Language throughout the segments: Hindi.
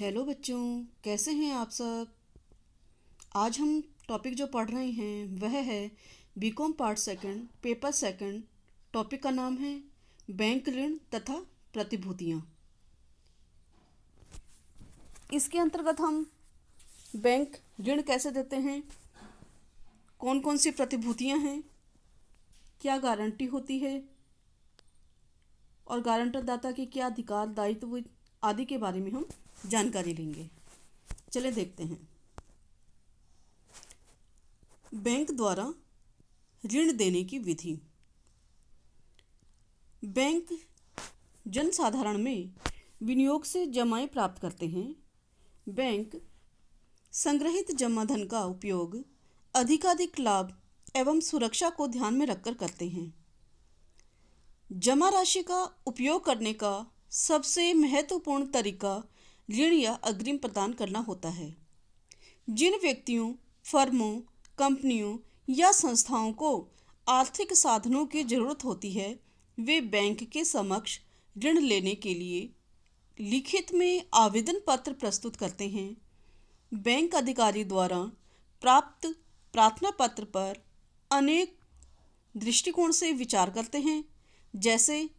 हेलो बच्चों, कैसे हैं आप सब। आज हम टॉपिक जो पढ़ रहे हैं वह है BCom part second paper second. Topic का नाम है बैंक ऋण तथा प्रतिभूतियाँ। इसके अंतर्गत हम बैंक ऋण कैसे देते हैं, कौन कौन सी प्रतिभूतियाँ हैं, क्या गारंटी होती है और गारंटर दाता के क्या अधिकार दायित्व आदि के बारे में हम जानकारी लेंगे। चले देखते हैं। बैंक द्वारा ऋण देने की विधि। बैंक जनसाधारण में विनियोग से जमाएं प्राप्त करते हैं। बैंक संग्रहित जमा धन का उपयोग अधिकाधिक लाभ एवं सुरक्षा को ध्यान में रखकर करते हैं। जमा राशि का उपयोग करने का सबसे महत्वपूर्ण तरीका ऋण या अग्रिम प्रदान करना होता है। जिन व्यक्तियों, फर्मों, कंपनियों या संस्थाओं को आर्थिक साधनों की जरूरत होती है, वे बैंक के समक्ष ऋण लेने के लिए लिखित में आवेदन पत्र प्रस्तुत करते हैं। बैंक अधिकारी द्वारा प्राप्त प्रार्थना पत्र पर अनेक दृष्टिकोण से विचार करते हैं, जैसे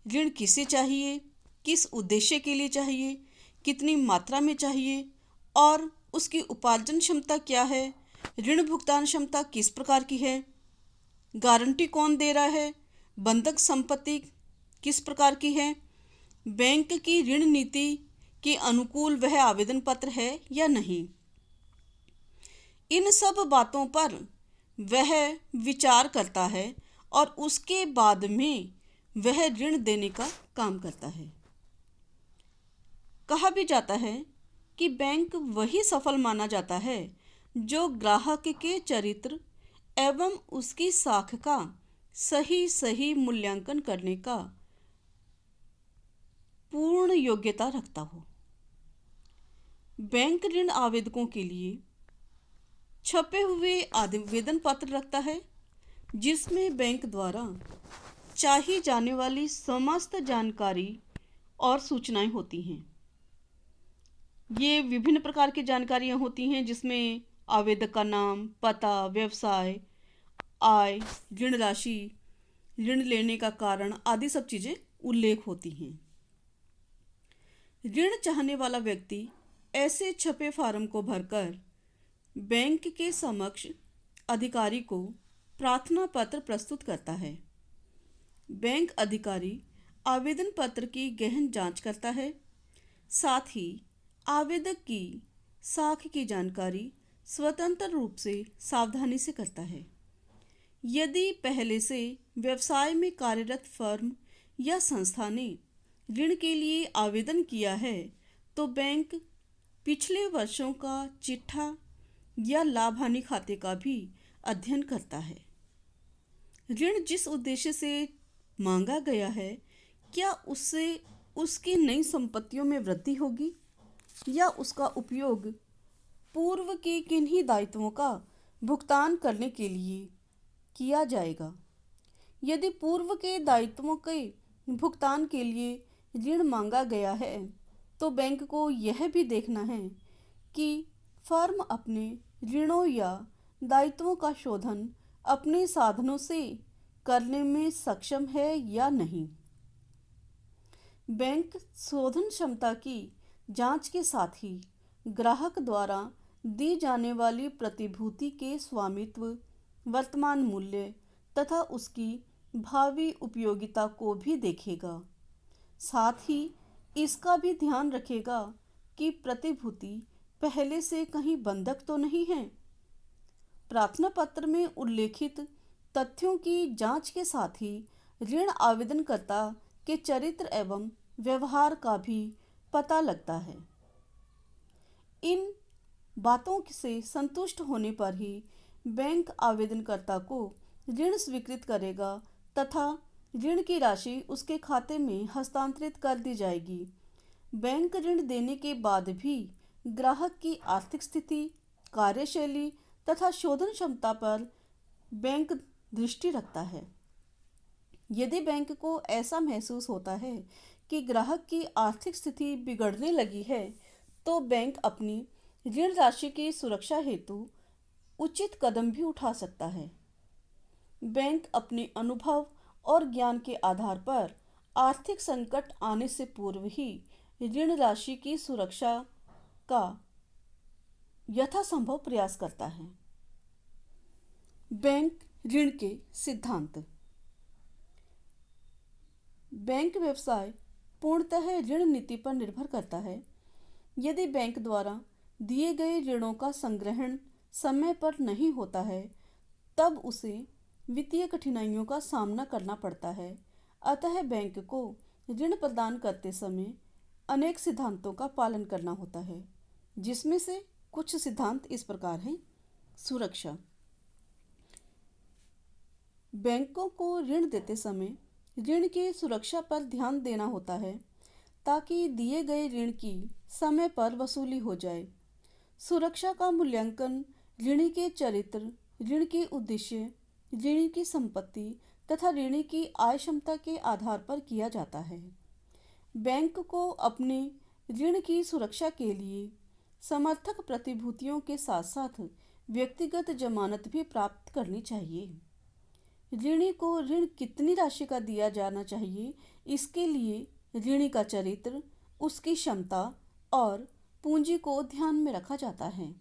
ऋण किसे चाहिए, किस उद्देश्य के लिए चाहिए, कितनी मात्रा में चाहिए और उसकी उपार्जन क्षमता क्या है, ऋण भुगतान क्षमता किस प्रकार की है, गारंटी कौन दे रहा है, बंधक संपत्ति किस प्रकार की है, बैंक की ऋण नीति के अनुकूल वह आवेदन पत्र है या नहीं। इन सब बातों पर वह विचार करता है और उसके बाद में वह ऋण देने का काम करता है। कहा भी जाता है कि बैंक वही सफल माना जाता है जो ग्राहक के चरित्र एवं उसकी साख का सही मूल्यांकन करने का पूर्ण योग्यता रखता हो। बैंक ऋण आवेदकों के लिए छपे हुए आवेदन पत्र रखता है, जिसमें बैंक द्वारा चाही जाने वाली समस्त जानकारी और सूचनाएं होती हैं। ये विभिन्न प्रकार की जानकारियां होती हैं, जिसमें आवेदक का नाम, पता, व्यवसाय, आय, ऋण राशि, ऋण लेने का कारण आदि सब चीज़ें उल्लेख होती हैं। ऋण चाहने वाला व्यक्ति ऐसे छपे फार्म को भरकर बैंक के समक्ष अधिकारी को प्रार्थना पत्र प्रस्तुत करता है। बैंक अधिकारी आवेदन पत्र की गहन जांच करता है, साथ ही आवेदक की साख की जानकारी स्वतंत्र रूप से सावधानी से करता है। यदि पहले से व्यवसाय में कार्यरत फर्म या संस्था ने ऋण के लिए आवेदन किया है, तो बैंक पिछले वर्षों का चिट्ठा या लाभ हानि खाते का भी अध्ययन करता है। ऋण जिस उद्देश्य से मांगा गया है, क्या उससे उसकी नई संपत्तियों में वृद्धि होगी या उसका उपयोग पूर्व के किन्हीं दायित्वों का भुगतान करने के लिए किया जाएगा। यदि पूर्व के दायित्वों के भुगतान के लिए ऋण मांगा गया है, तो बैंक को यह भी देखना है कि फर्म अपने ऋणों या दायित्वों का शोधन अपने साधनों से करने में सक्षम है या नहीं। बैंक शोधन क्षमता की जांच के साथ ही ग्राहक द्वारा दी जाने वाली प्रतिभूति के स्वामित्व, वर्तमान मूल्य तथा उसकी भावी उपयोगिता को भी देखेगा। साथ ही इसका भी ध्यान रखेगा कि प्रतिभूति पहले से कहीं बंधक तो नहीं है। प्रार्थना पत्र में उल्लेखित तथ्यों की जांच के साथ ही ऋण आवेदनकर्ता के चरित्र एवं व्यवहार का भी पता लगता है। इन बातों से संतुष्ट होने पर ही बैंक आवेदनकर्ता को ऋण स्वीकृत करेगा तथा ऋण की राशि उसके खाते में हस्तांतरित कर दी जाएगी। बैंक ऋण देने के बाद भी ग्राहक की आर्थिक स्थिति, कार्यशैली तथा शोधन क्षमता पर बैंक दृष्टि रखता है। यदि बैंक को ऐसा महसूस होता है कि ग्राहक की आर्थिक स्थिति बिगड़ने लगी है, तो बैंक अपनी ऋण राशि की सुरक्षा हेतु उचित कदम भी उठा सकता है। बैंक अपने अनुभव और ज्ञान के आधार पर आर्थिक संकट आने से पूर्व ही ऋण राशि की सुरक्षा का यथासंभव प्रयास करता है। बैंक ऋण के सिद्धांत। बैंक व्यवसाय पूर्णतः ऋण नीति पर निर्भर करता है। यदि बैंक द्वारा दिए गए ऋणों का संग्रहण समय पर नहीं होता है, तब उसे वित्तीय कठिनाइयों का सामना करना पड़ता है। अतः बैंक को ऋण प्रदान करते समय अनेक सिद्धांतों का पालन करना होता है, जिसमें से कुछ सिद्धांत इस प्रकार हैं। सुरक्षा। बैंकों को ऋण देते समय ऋण की सुरक्षा पर ध्यान देना होता है, ताकि दिए गए ऋण की समय पर वसूली हो जाए। सुरक्षा का मूल्यांकन ऋणी के चरित्र, ऋण के उद्देश्य, ऋणी की संपत्ति तथा ऋणी की आय क्षमता के आधार पर किया जाता है। बैंक को अपने ऋण की सुरक्षा के लिए समर्थक प्रतिभूतियों के साथ साथ व्यक्तिगत जमानत भी प्राप्त करनी चाहिए। ऋणी को ऋण कितनी राशि का दिया जाना चाहिए, इसके लिए ऋणी का चरित्र, उसकी क्षमता और पूंजी को ध्यान में रखा जाता है।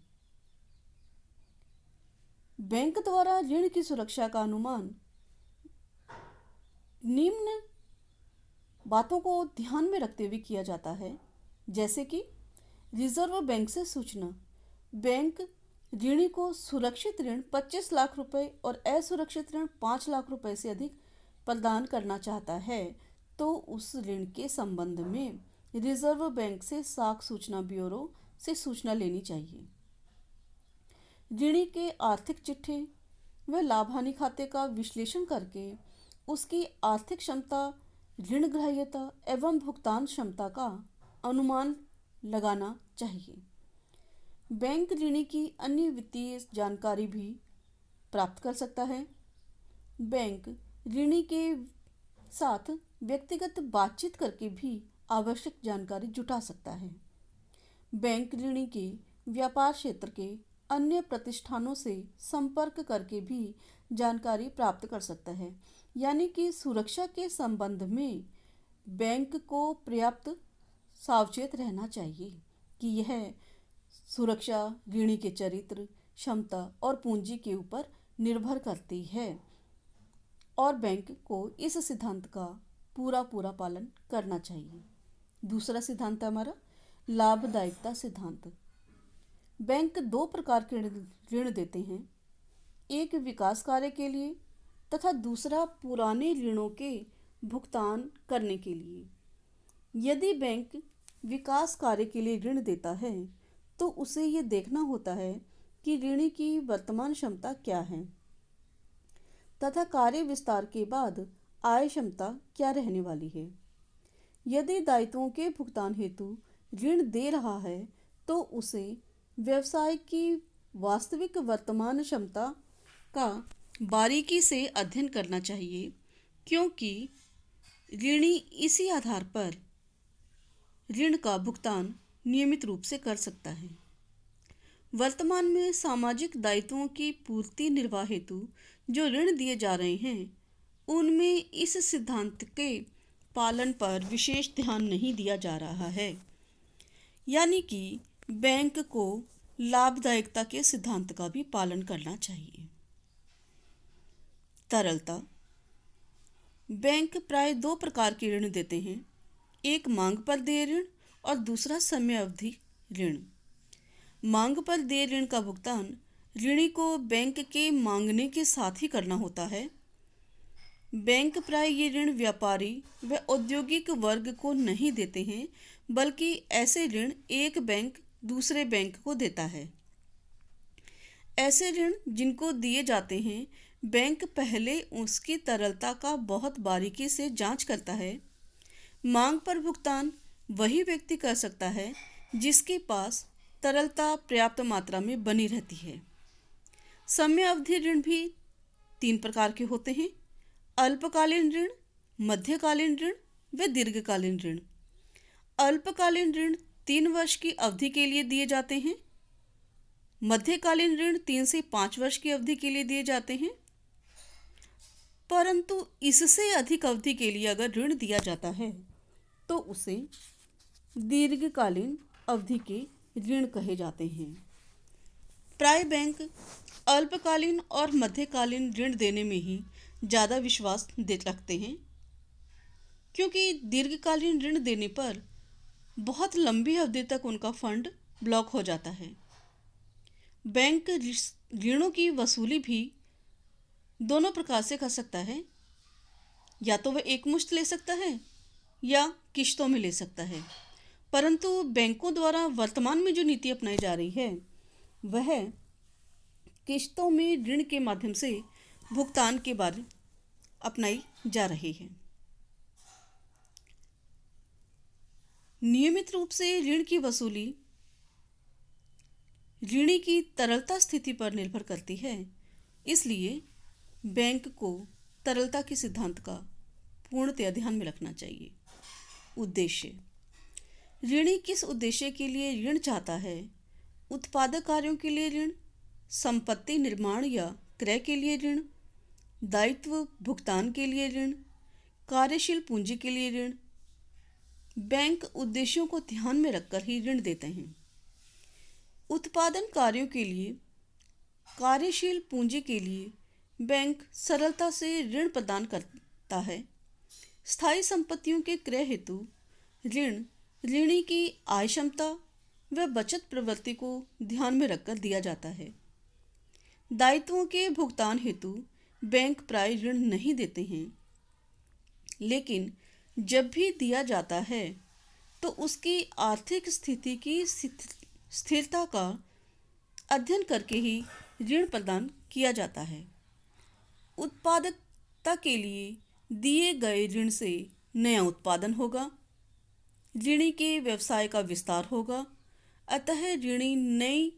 बैंक द्वारा ऋण की सुरक्षा का अनुमान निम्न बातों को ध्यान में रखते हुए किया जाता है, जैसे कि रिजर्व बैंक से सूचना। बैंक ऋणी को सुरक्षित ऋण 25 लाख रुपए और असुरक्षित ऋण 5 लाख रुपए से अधिक प्रदान करना चाहता है, तो उस ऋण के संबंध में रिजर्व बैंक से साख सूचना ब्यूरो से सूचना लेनी चाहिए। ऋणी के आर्थिक चिट्ठे व लाभ हानि खाते का विश्लेषण करके उसकी आर्थिक क्षमता, ऋण ग्राह्यता एवं भुगतान क्षमता का अनुमान लगाना चाहिए। बैंक ऋणी की अन्य वित्तीय जानकारी भी प्राप्त कर सकता है। बैंक ऋणी के साथ व्यक्तिगत बातचीत करके भी आवश्यक जानकारी जुटा सकता है। बैंक ऋणी के व्यापार क्षेत्र के अन्य प्रतिष्ठानों से संपर्क करके भी जानकारी प्राप्त कर सकता है। यानी कि सुरक्षा के संबंध में बैंक को पर्याप्त सावचेत रहना चाहिए कि यह सुरक्षा ऋणी के चरित्र, क्षमता और पूंजी के ऊपर निर्भर करती है और बैंक को इस सिद्धांत का पूरा पालन करना चाहिए। दूसरा सिद्धांत है हमारा लाभदायकता सिद्धांत। बैंक दो प्रकार के ऋण देते हैं, एक विकास कार्य के लिए तथा दूसरा पुराने ऋणों के भुगतान करने के लिए। यदि बैंक विकास कार्य के लिए ऋण देता है, तो उसे ये देखना होता है कि ऋणी की वर्तमान क्षमता क्या है तथा कार्य विस्तार के बाद आय क्षमता क्या रहने वाली है। यदि दायित्वों के भुगतान हेतु ऋण दे रहा है, तो उसे व्यवसाय की वास्तविक वर्तमान क्षमता का बारीकी से अध्ययन करना चाहिए, क्योंकि ऋणी इसी आधार पर ऋण का भुगतान नियमित रूप से कर सकता है। वर्तमान में सामाजिक दायित्वों की पूर्ति निर्वाह हेतु जो ऋण दिए जा रहे हैं, उनमें इस सिद्धांत के पालन पर विशेष ध्यान नहीं दिया जा रहा है। यानी कि बैंक को लाभदायकता के सिद्धांत का भी पालन करना चाहिए। तरलता। बैंक प्राय दो प्रकार के ऋण देते हैं, एक मांग पर देय ऋण और दूसरा समय अवधि ऋण। मांग पर देय ऋण का भुगतान ऋणी को बैंक के मांगने के साथ ही करना होता है। बैंक प्राय ये ऋण व्यापारी व औद्योगिक वर्ग को नहीं देते हैं, बल्कि ऐसे ऋण एक बैंक दूसरे बैंक को देता है। ऐसे ऋण जिनको दिए जाते हैं, बैंक पहले उसकी तरलता का बहुत बारीकी से जांच करता है। मांग पर भुगतान वही व्यक्ति कर सकता है जिसके पास तरलता पर्याप्त मात्रा में बनी रहती है। समय अवधि ऋण भी 3 प्रकार के होते हैं, अल्पकालीन ऋण, मध्यकालीन ऋण व दीर्घकालीन ऋण। अल्पकालीन ऋण 3 वर्ष की अवधि के लिए दिए जाते हैं। मध्यकालीन ऋण 3 से 5 वर्ष की अवधि के लिए दिए जाते हैं। परंतु इससे अधिक अवधि के लिए अगर ऋण दिया जाता है तो उसे दीर्घकालीन अवधि के ऋण कहे जाते हैं। प्राय बैंक अल्पकालीन और मध्यकालीन ऋण देने में ही ज़्यादा विश्वास रखते हैं, क्योंकि दीर्घकालीन ऋण देने पर बहुत लंबी अवधि तक उनका फंड ब्लॉक हो जाता है। बैंक ऋणों की वसूली भी दोनों प्रकार से कर सकता है। या तो वह एकमुश्त ले सकता है या किश्तों में ले सकता है। परंतु बैंकों द्वारा वर्तमान में जो नीति अपनाई जा रही है वह किश्तों में ऋण के माध्यम से भुगतान के बारे अपनाई जा रही है। नियमित रूप से ऋण की वसूली ऋणी की तरलता स्थिति पर निर्भर करती है, इसलिए बैंक को तरलता के सिद्धांत का पूर्णतया ध्यान में रखना चाहिए। उद्देश्य: ऋणी किस उद्देश्य के लिए ऋण चाहता है? उत्पादक कार्यों के लिए ऋण, संपत्ति निर्माण या क्रय के लिए ऋण, दायित्व भुगतान के लिए ऋण, कार्यशील पूंजी के लिए ऋण। बैंक उद्देश्यों को ध्यान में रखकर ही ऋण देते हैं। उत्पादन कार्यों के लिए, कार्यशील पूंजी के लिए बैंक सरलता से ऋण प्रदान करता है। स्थायी संपत्तियों के क्रय हेतु ऋण ऋणी की आय क्षमता व बचत प्रवृत्ति को ध्यान में रखकर दिया जाता है। दायित्वों के भुगतान हेतु बैंक प्राय ऋण नहीं देते हैं, लेकिन जब भी दिया जाता है तो उसकी आर्थिक स्थिति की स्थिरता का अध्ययन करके ही ऋण प्रदान किया जाता है। उत्पादकता के लिए दिए गए ऋण से नया उत्पादन होगा, ऋणी के व्यवसाय का विस्तार होगा, अतः ऋणी नई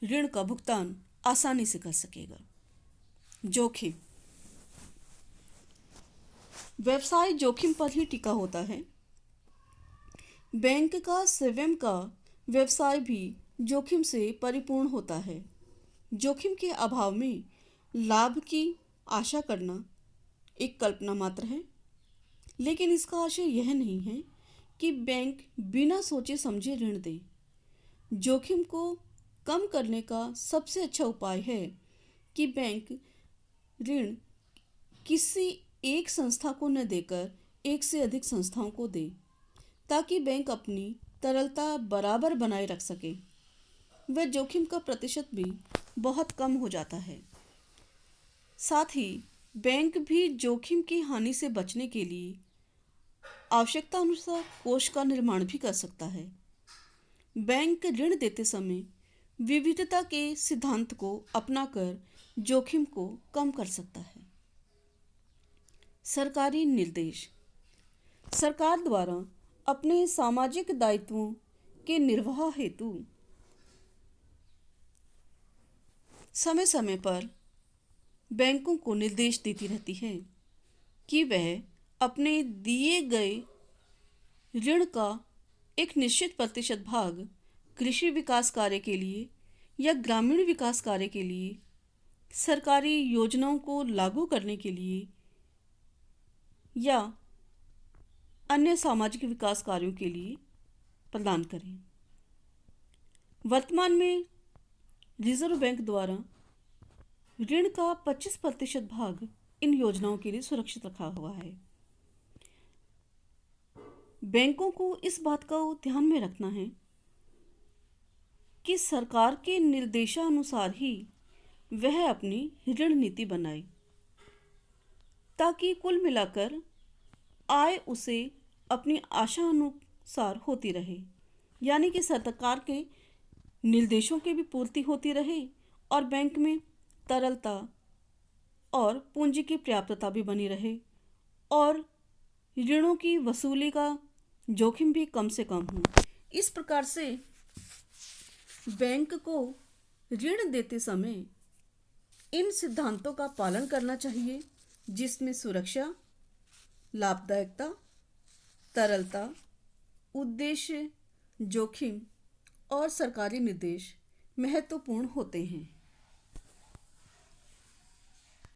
ऋण का भुगतान आसानी से कर सकेगा। जोखिम: व्यवसाय जोखिम पर ही टिका होता है। बैंक का स्वयं का व्यवसाय भी जोखिम से परिपूर्ण होता है। जोखिम के अभाव में लाभ की आशा करना एक कल्पना मात्र है, लेकिन इसका आशय यह नहीं है कि बैंक बिना सोचे समझे ऋण दे। जोखिम को कम करने का सबसे अच्छा उपाय है कि बैंक ऋण किसी एक संस्था को न देकर एक से अधिक संस्थाओं को दे, ताकि बैंक अपनी तरलता बराबर बनाए रख सके। वह जोखिम का प्रतिशत भी बहुत कम हो जाता है। साथ ही बैंक भी जोखिम की हानि से बचने के लिए आवश्यकता अनुसार कोष का निर्माण भी कर सकता है। बैंक ऋण देते समय विविधता के सिद्धांत को अपनाकर जोखिम को कम कर सकता है। सरकारी निर्देश: सरकार द्वारा अपने सामाजिक दायित्वों के निर्वाह हेतु समय समय पर बैंकों को निर्देश देती रहती है कि वह अपने दिए गए ऋण का एक निश्चित प्रतिशत भाग कृषि विकास कार्य के लिए या ग्रामीण विकास कार्य के लिए, सरकारी योजनाओं को लागू करने के लिए या अन्य सामाजिक विकास कार्यों के लिए प्रदान करें। वर्तमान में रिजर्व बैंक द्वारा ऋण का 25% भाग इन योजनाओं के लिए सुरक्षित रखा हुआ है। बैंकों को इस बात का ध्यान में रखना है कि सरकार के निर्देशानुसार ही वह अपनी ऋण नीति बनाए, ताकि कुल मिलाकर आय उसे अपनी आशा अनुसार होती रहे, यानी कि सरकार के निर्देशों की भी पूर्ति होती रहे और बैंक में तरलता और पूंजी की पर्याप्तता भी बनी रहे और ऋणों की वसूली का जोखिम भी कम से कम हो। इस प्रकार से बैंक को ऋण देते समय इन सिद्धांतों का पालन करना चाहिए, जिसमें सुरक्षा, लाभदायकता, तरलता, उद्देश्य जोखिम और सरकारी निर्देश महत्वपूर्ण होते हैं।